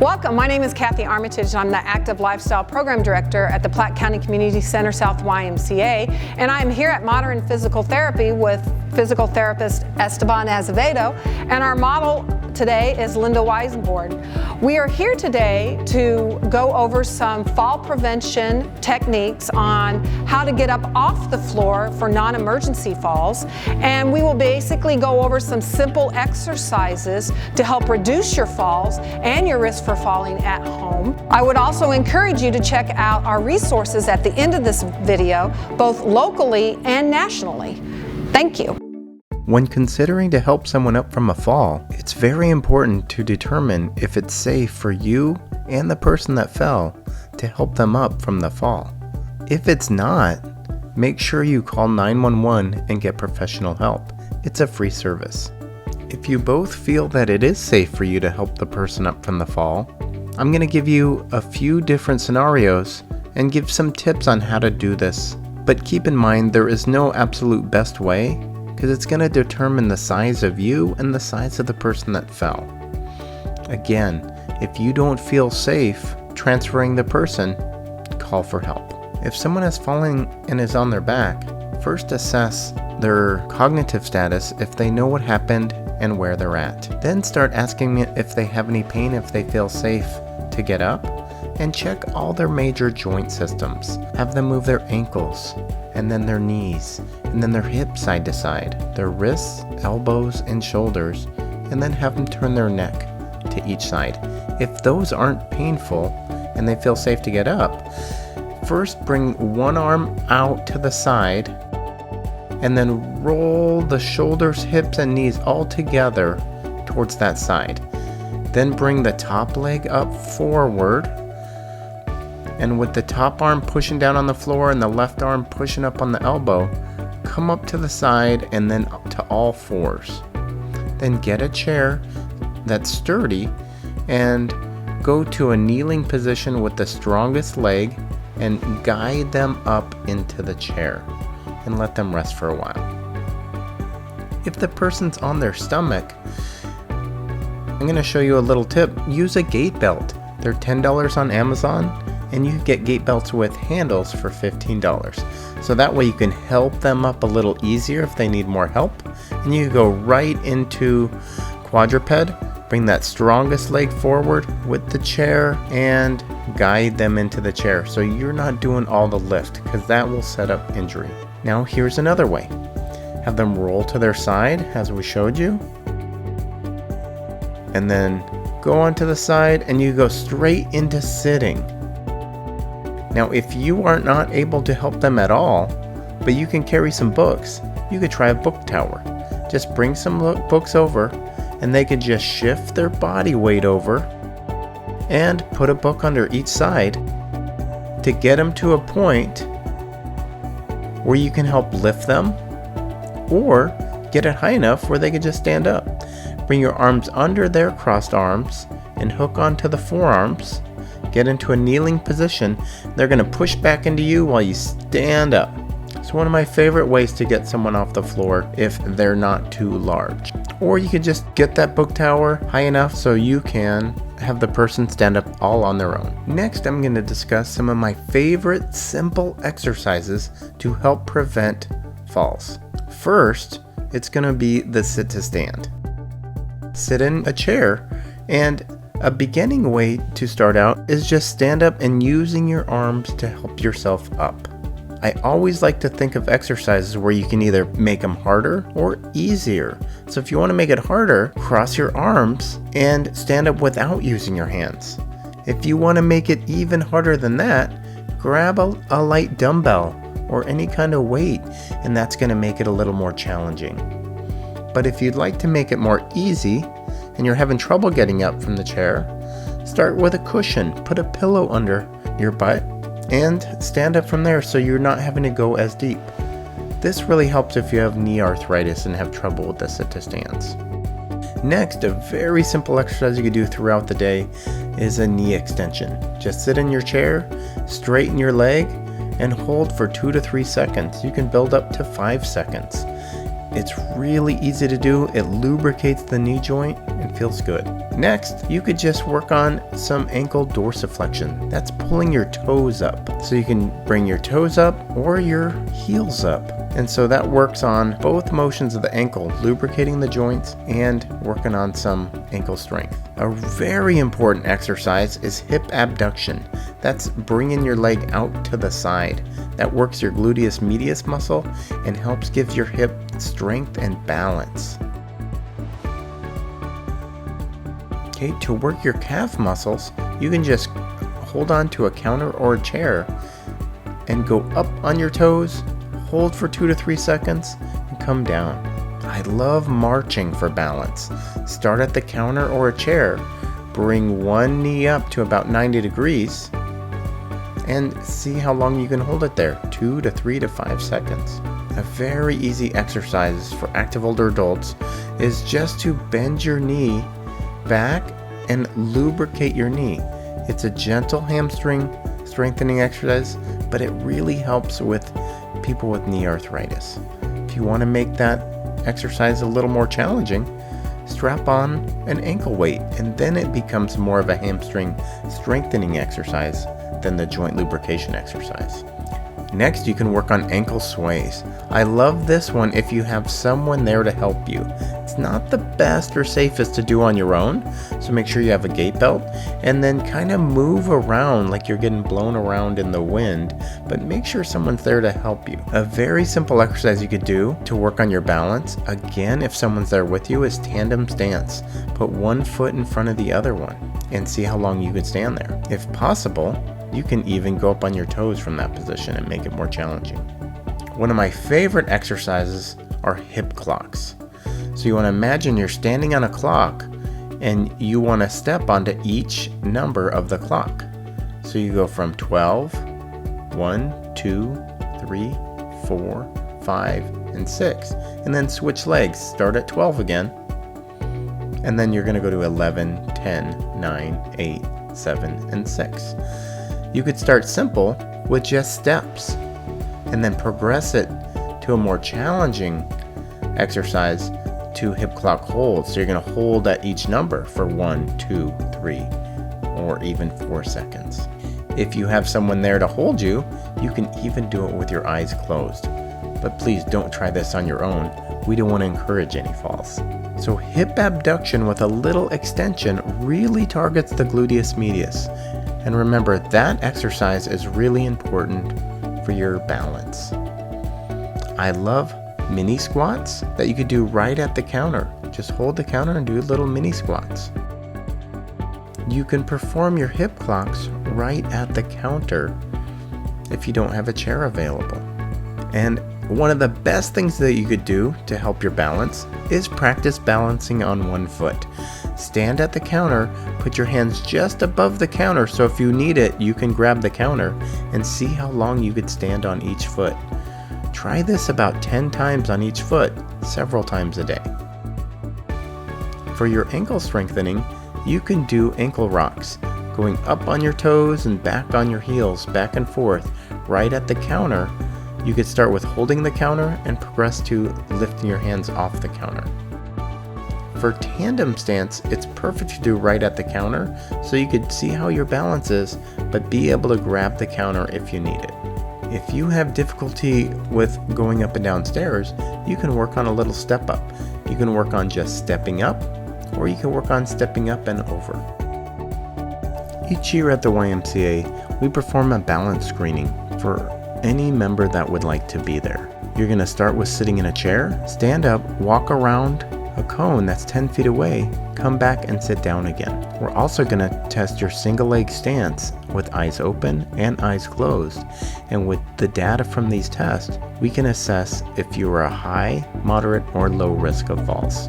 Welcome, my name is Kathy Armitage. I'm the Active Lifestyle Program Director at the Platte County Community Center South YMCA, and I'm here at Modern Physical Therapy with physical therapist Esteban and our model today is Linda Weisenborn. We are here today to go over some fall prevention techniques on how to get up off the floor for non-emergency falls, and we will basically go over some simple exercises to help reduce your falls and your risk for falling at home. I would also encourage you to check out our resources at the end of this video, both locally and nationally. Thank you. When considering to help someone up from a fall, it's very important to determine if it's safe for you and the person that fell to help them up from the fall. If it's not, make sure you call 911 and get professional help. It's a free service. If you both feel that it is safe for you to help the person up from the fall, I'm going to give you a few different scenarios and give some tips on how to do this. But keep in mind there is no absolute best way, because it's going to determine the size of you and the size of the person that fell. Again, if you don't feel safe transferring the person, call for help. If someone is falling and is on their back, first assess their cognitive status if they know what happened and where they're at. Then start asking if they have any pain, if they feel safe to get up, and check all their major joint systems. Have them move their ankles, and then their knees, and then their hips side to side, their wrists, elbows, and shoulders, and then have them turn their neck to each side. If those aren't painful and they feel safe to get up, first bring one arm out to the side, and then roll the shoulders, hips, and knees all together towards that side. Then bring the top leg up forward, and with the top arm pushing down on the floor and the left arm pushing up on the elbow, come up to the side and then up to all fours. Then get a chair that's sturdy and go to a kneeling position with the strongest leg and guide them up into the chair and let them rest for a while. If the person's on their stomach, I'm going to show you a little tip. Use a gait belt. They're $10 on Amazon, and you can get gait belts with handles for $15. So that way you can help them up a little easier if they need more help. And you can go right into quadruped, bring that strongest leg forward with the chair and guide them into the chair. So you're not doing all the lift, because that will set up injury. Now here's another way. Have them roll to their side as we showed you. And then go onto the side and you go straight into sitting. Now, if you are not able to help them at all, but you can carry some books, you could try a book tower. Just bring some books over, and they could just shift their body weight over and put a book under each side to get them to a point where you can help lift them or get it high enough where they can just stand up. Bring your arms under their crossed arms and hook onto the forearms. Get into a kneeling position. They're going to push back into you while you stand up. It's one of my favorite ways to get someone off the floor if they're not too large. Or you could just get that book tower high enough so you can have the person stand up all on their own. Next, I'm going to discuss some of my favorite simple exercises to help prevent falls. First, it's going to be the sit to stand. Sit in a chair, and a beginning way to start out is just stand up and using your arms to help yourself up. I always like to think of exercises where you can either make them harder or easier. So if you want to make it harder, cross your arms and stand up without using your hands. If you want to make it even harder than that, grab a light dumbbell or any kind of weight, and that's going to make it a little more challenging. But if you'd like to make it more easy, and you're having trouble getting up from the chair, start with a cushion, put a pillow under your butt, and stand up from there so you're not having to go as deep. This really helps if you have knee arthritis and have trouble with the sit to stands. Next, a very simple exercise you can do throughout the day is a knee extension. Just sit in your chair, straighten your leg, and hold for 2 to 3 seconds. You can build up to 5 seconds. It's really easy to do. It lubricates the knee joint and feels good. Next, you could just work on some ankle dorsiflexion. That's pulling your toes up. So you can bring your toes up or your heels up. And so that works on both motions of the ankle, lubricating the joints and working on some ankle strength. A very important exercise is hip abduction. That's bringing your leg out to the side. That works your gluteus medius muscle and helps give your hip strength and balance. Okay, to work your calf muscles, you can just hold on to a counter or a chair and go up on your toes, hold for 2 to 3 seconds, and come down. I love marching for balance. Start at the counter or a chair, bring one knee up to about 90 degrees, and see how long you can hold it there, 2 to 3 to 5 seconds. A very easy exercise for active older adults is just to bend your knee back and lubricate your knee. It's a gentle hamstring strengthening exercise, but it really helps with people with knee arthritis. If you want to make that exercise a little more challenging, strap on an ankle weight, and then it becomes more of a hamstring strengthening exercise than the joint lubrication exercise. Next, you can work on ankle sways. I love this one if you have someone there to help you. It's not the best or safest to do on your own, so make sure you have a gait belt and then kind of move around like you're getting blown around in the wind, but make sure someone's there to help you. A very simple exercise you could do to work on your balance, again if someone's there with you, is tandem stance. Put one foot in front of the other one and see how long you could stand there. If possible, you can even go up on your toes from that position and make it more challenging. One of my favorite exercises are hip clocks. So you want to imagine you're standing on a clock and you want to step onto each number of the clock. So you go from 12, 1, 2, 3, 4, 5, and 6. And then switch legs. Start at 12 again. And then you're going to go to 11, 10, 9, 8, 7, and 6. You could start simple with just steps and then progress it to a more challenging exercise to hip clock hold. So you're going to hold at each number for 1, 2, 3, or even 4 seconds. If you have someone there to hold you, you can even do it with your eyes closed. But please don't try this on your own. We don't want to encourage any falls. So hip abduction with a little extension really targets the gluteus medius. And remember, that exercise is really important for your balance. I love mini squats that you could do right at the counter. Just hold the counter and do little mini squats. You can perform your hip clocks right at the counter if you don't have a chair available. And one of the best things that you could do to help your balance is practice balancing on one foot. Stand at the counter, put your hands just above the counter so if you need it, you can grab the counter, and see how long you could stand on each foot. Try this about 10 times on each foot, several times a day. For your ankle strengthening, you can do ankle rocks, going up on your toes and back on your heels, back and forth, right at the counter. You could start with holding the counter and progress to lifting your hands off the counter. For tandem stance, it's perfect to do right at the counter so you could see how your balance is, but be able to grab the counter if you need it. If you have difficulty with going up and down stairs, you can work on a little step up. You can work on just stepping up, or you can work on stepping up and over. Each year at the YMCA, we perform a balance screening for any member that would like to be there. You're going to start with sitting in a chair, stand up, walk around a cone that's 10 feet away, come back and sit down again. We're also going to test your single leg stance with eyes open and eyes closed. And with the data from these tests, we can assess if you are a high, moderate, or low risk of falls.